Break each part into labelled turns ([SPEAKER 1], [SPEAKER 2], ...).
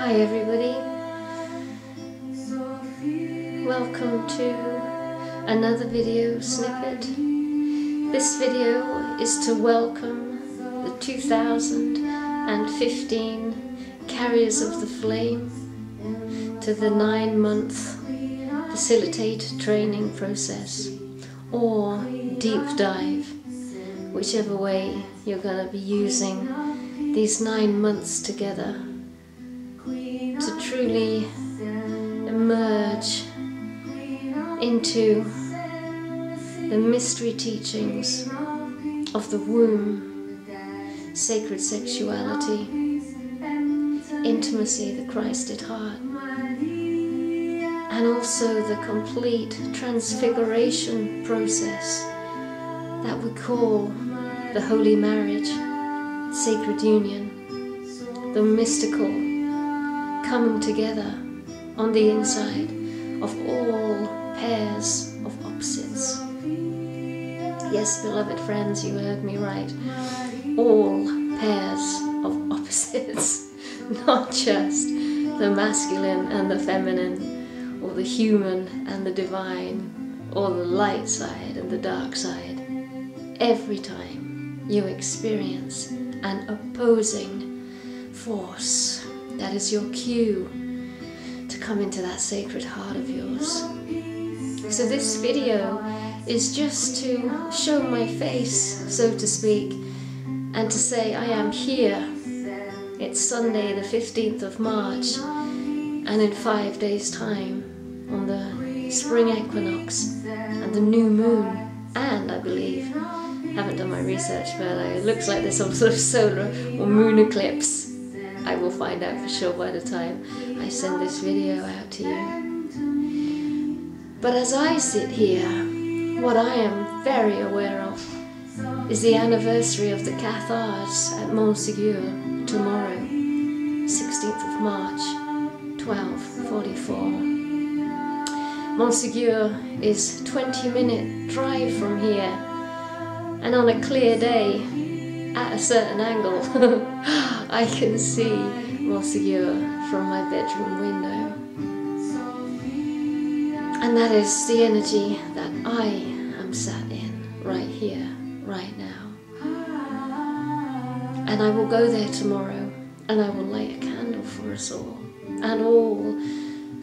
[SPEAKER 1] Hi everybody, welcome to another video snippet. This video is to welcome the 2015 Carriers of the Flame to the 9-month facilitated training process, or deep dive, whichever way you're going to be using these 9 months together to truly emerge into the mystery teachings of the womb, sacred sexuality, intimacy, the Christed heart, and also the complete transfiguration process that we call the holy marriage, sacred union, the mystical coming together on the inside of all pairs of opposites. Yes, beloved friends, you heard me right. All pairs of opposites, not just the masculine and the feminine, or the human and the divine, or the light side and the dark side. Every time you experience an opposing force, that is your cue to come into that sacred heart of yours. So this video is just to show my face, so to speak, and to say I am here. It's Sunday the 15th of March, and in 5 days' time, on the spring equinox and the new moon, and I believe, haven't done my research, but it looks like there's some sort of solar or moon eclipse. I will find out for sure by the time I send this video out to you. But as I sit here, what I am very aware of is the anniversary of the Cathars at Montségur tomorrow, 16th of March, 1244. Montségur is a 20-minute drive from here, and on a clear day, at a certain angle, I can see Montségur from my bedroom window. And that is the energy that I am sat in right here, right now. And I will go there tomorrow, and I will light a candle for us all, and all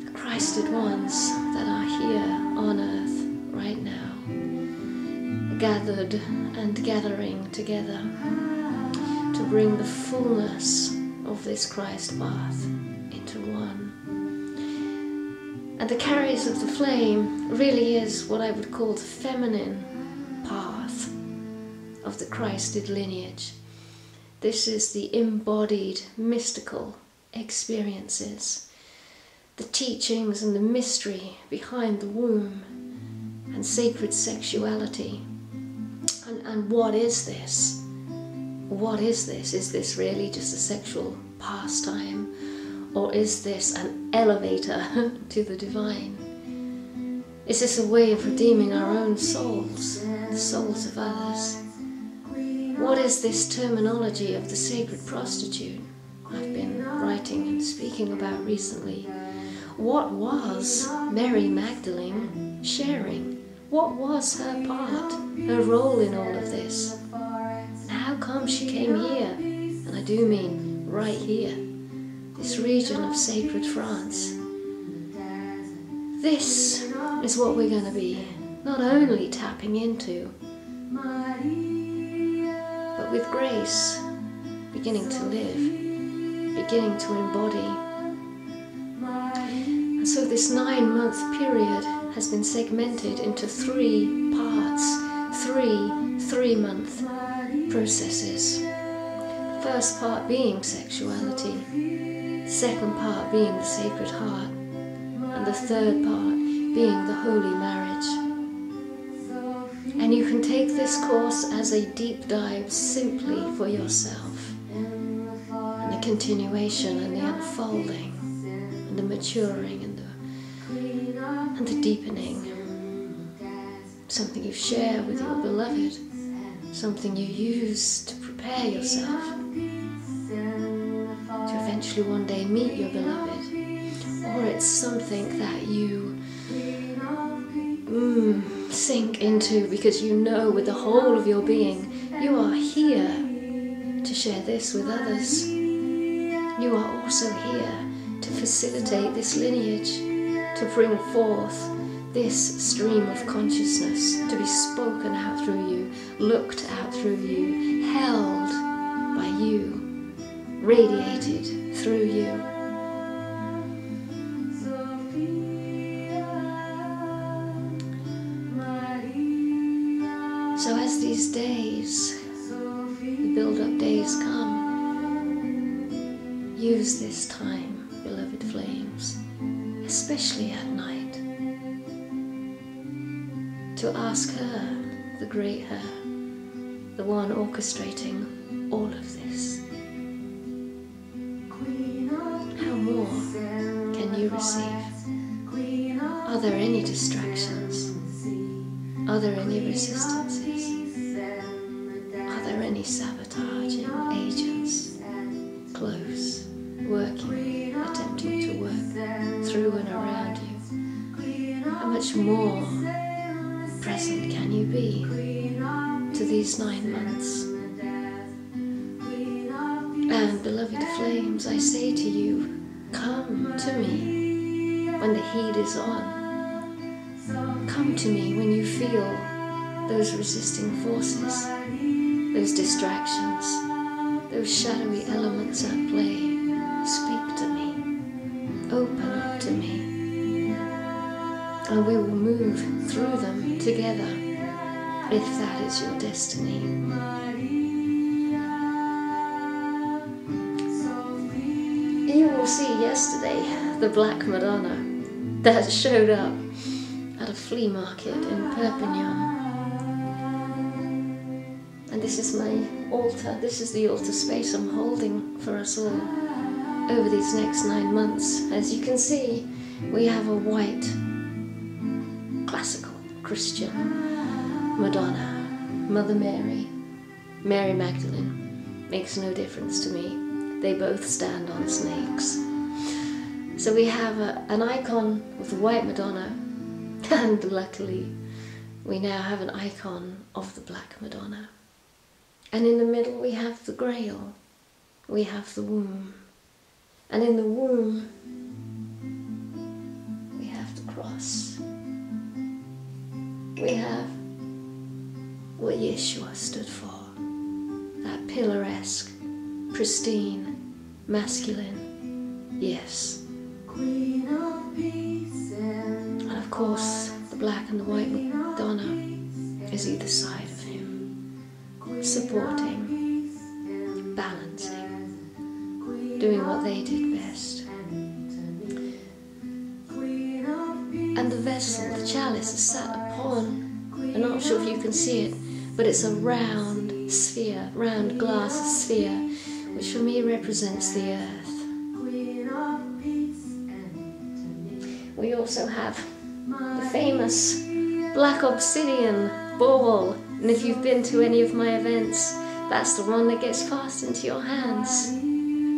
[SPEAKER 1] the Christed ones that are here on earth right now, gathered and gathering together to bring the fullness of this Christ path into one. And the Carriers of the Flame really is what I would call the feminine path of the Christed lineage. This is the embodied mystical experiences, the teachings and the mystery behind the womb and sacred sexuality. And what is this? What is this? Is this really just a sexual pastime? Or is this an elevator to the divine? Is this a way of redeeming our own souls, the souls of others? What is this terminology of the sacred prostitute I've been writing and speaking about recently? What was Mary Magdalene sharing? What was her part, her role in all of this? And how come she came here? And I do mean right here, this region of sacred France. This is what we're going to be not only tapping into, but with grace, beginning to live, beginning to embody. And so this 9-month period has been segmented into 3 parts, 3-month processes. The first part being sexuality, the second part being the sacred heart, and the third part being the holy marriage. And you can take this course as a deep dive simply for yourself, and the continuation and the unfolding and the maturing and the deepening. Something you share with your beloved, something you use to prepare yourself to eventually eventually one day meet your beloved, or it's something that you sink into because you know with the whole of your being you are here to share this with others. You are also here to facilitate this lineage, to bring forth this stream of consciousness to be spoken out through you, looked out through you, held by you, radiated through you. So as these days, the build-up days come, use this time, beloved flames, especially at night, to ask her, the great her, the one orchestrating all of this. How more can you receive? Are there any distractions? Are there any resistances? Are there any sabotaging agents close, working, attempting to work through and around you? How much more present can you be to these 9 months? And beloved flames, I say to you, come to me when the heat is on. Come to me when you feel those resisting forces, those distractions, those shadowy elements at play. Speak to me, open up to me, and we will move through them together, if that is your destiny. You will see yesterday the Black Madonna that showed up at a flea market in Perpignan. And this is my altar, this is the altar space I'm holding for us all over these next 9 months. As you can see, we have a white, classical Christian Madonna, Mother Mary, Mary Magdalene, makes no difference to me. They both stand on snakes. So we have an icon of the white Madonna, and luckily we now have an icon of the Black Madonna. And in the middle we have the Grail, we have the womb. And in the womb we have the cross. We have what Yeshua stood for, that pillaresque, pristine, masculine, yes. And of course, the black and the white Madonna is either side of him, supporting, balancing, doing what they did best. And the vessel, the chalice, is sat upon, I'm not sure if you can see it, but it's a round sphere, round glass sphere, which for me represents the earth. We also have the famous black obsidian ball, and if you've been to any of my events, that's the one that gets passed into your hands.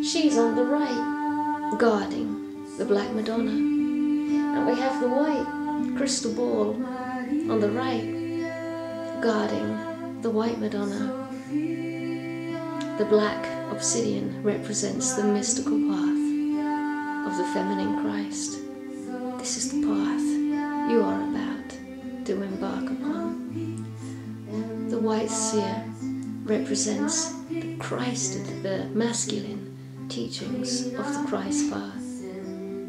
[SPEAKER 1] She's on the right, guarding the Black Madonna. And we have the white crystal ball on the right, guarding the white Madonna. The black obsidian represents the mystical path of the feminine Christ. This is the path you are about to embark upon. The white sphere represents the Christ, the masculine teachings of the Christ path,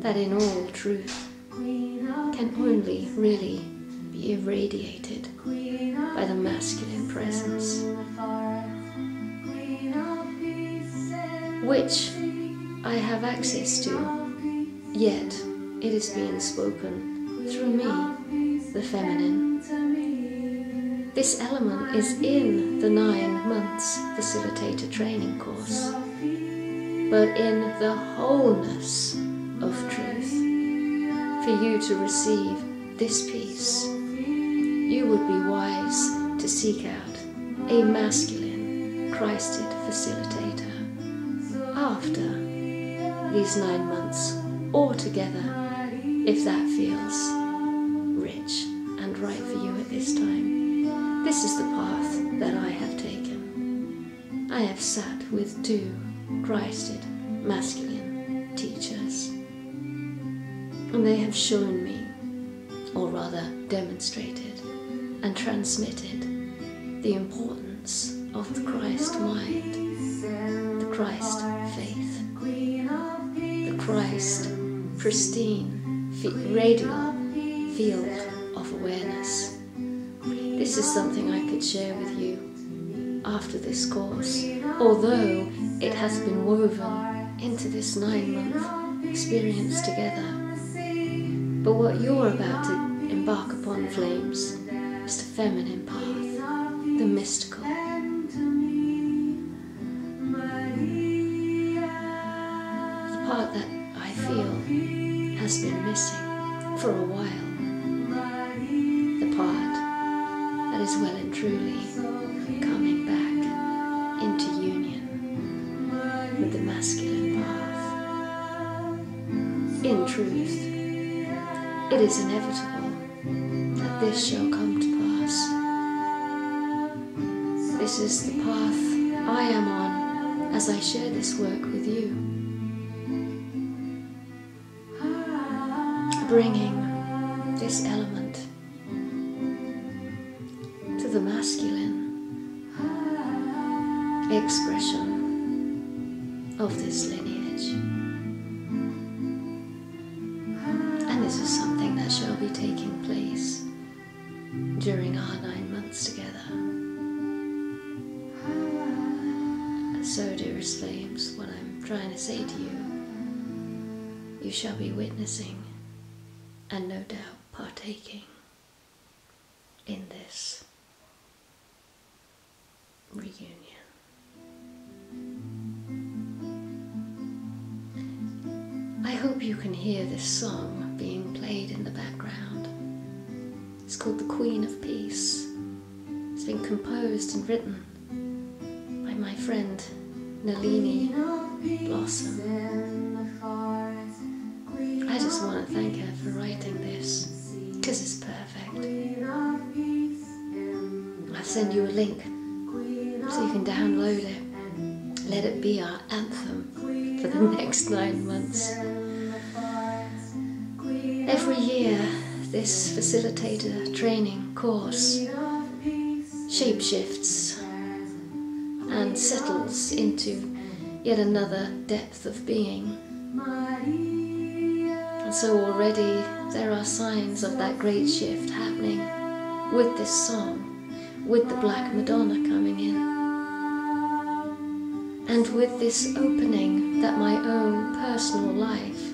[SPEAKER 1] that in all truth can only really be irradiated by the masculine presence, which I have access to, yet it is being spoken through me, the feminine. This element is in the 9 months facilitator training course, but in the wholeness of truth. For you to receive this peace, you would be wise to seek out a masculine Christed facilitator after these 9 months, or together, if that feels rich and right for you at this time. This is the path that I have taken. I have sat with 2 Christed masculine teachers, and they have shown me, or rather demonstrated and transmitted, the importance of the Christ mind, the Christ faith, the Christ pristine radial field of awareness. This is something I could share with you after this course, although it has been woven into this 9-month experience together. But what you're about to embark upon, flames, is the feminine path, the mystical. The part that I feel has been missing for a while. The part that is well and truly coming back into union with the masculine path. In truth, it is inevitable that this shall come to pass. This is the path I am on as I share this work with you, bringing this element to the masculine expression of this lineage. And this is something that shall be taking place during our 9 months together. And so, dearest flames, what I'm trying to say to you, you shall be witnessing and no doubt partaking in this reunion. I hope you can hear this song being played in the background. It's called The Queen of Peace. It's been composed and written by my friend Nalini Blossom. I just want to thank her for writing this, because it's perfect. I'll send you a link so you can download it. Let it be our anthem for the next 9 months. Every year, this facilitator training course shapeshifts and settles into yet another depth of being. And so already there are signs of that great shift happening with this song, with the Black Madonna coming in, and with this opening that my own personal life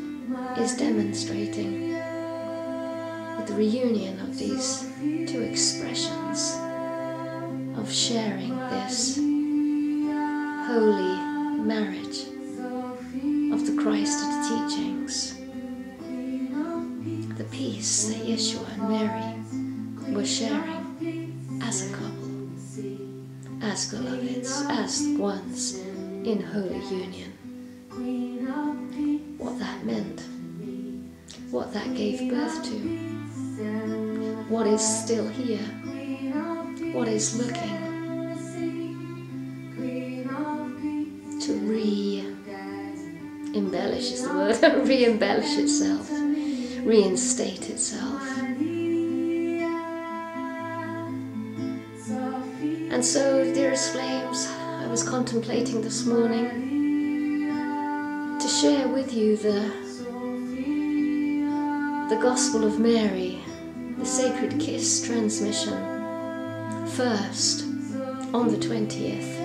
[SPEAKER 1] is demonstrating, with the reunion of these 2 expressions of sharing this holy marriage of the Christed teachings, the peace that Yeshua and Mary were sharing as a couple, as beloveds, as ones in holy union. What that meant, what that gave birth to, what is still here, what is looking to re-embellish is the word, re-embellish itself, reinstate itself. And so, dearest flames, I was contemplating this morning to share with you the Gospel of Mary, the Sacred Kiss transmission, first on the 20th,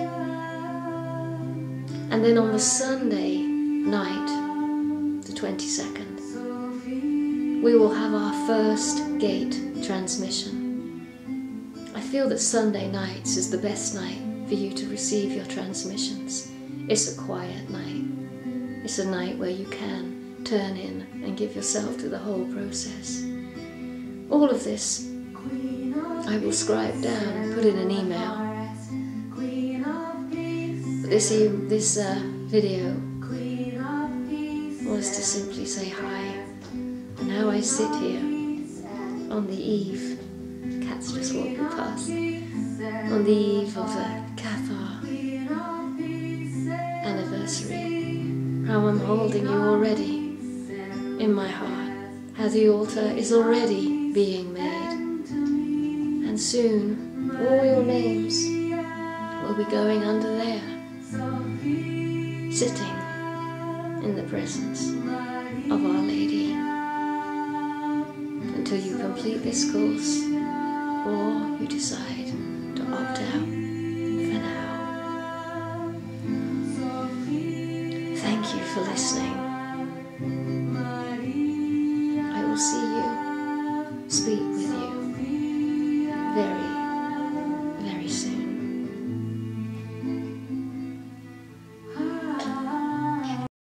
[SPEAKER 1] and then on the Sunday night, the 22nd, we will have our first gate transmission. I feel that Sunday nights is the best night for you to receive your transmissions. It's a quiet night. It's a night where you can turn in and give yourself to the whole process. All of this I will scribe down and put in an email. But this video was to simply say hi. And now I sit here on the eve, cat's just walking past, on the eve of a Cathar anniversary, how I'm holding you already in my heart, how the altar is already being made, and soon all your names will be going under there, sitting in the presence of Our Lady, until you complete this course, or you decide to opt out for now. Thank you for listening.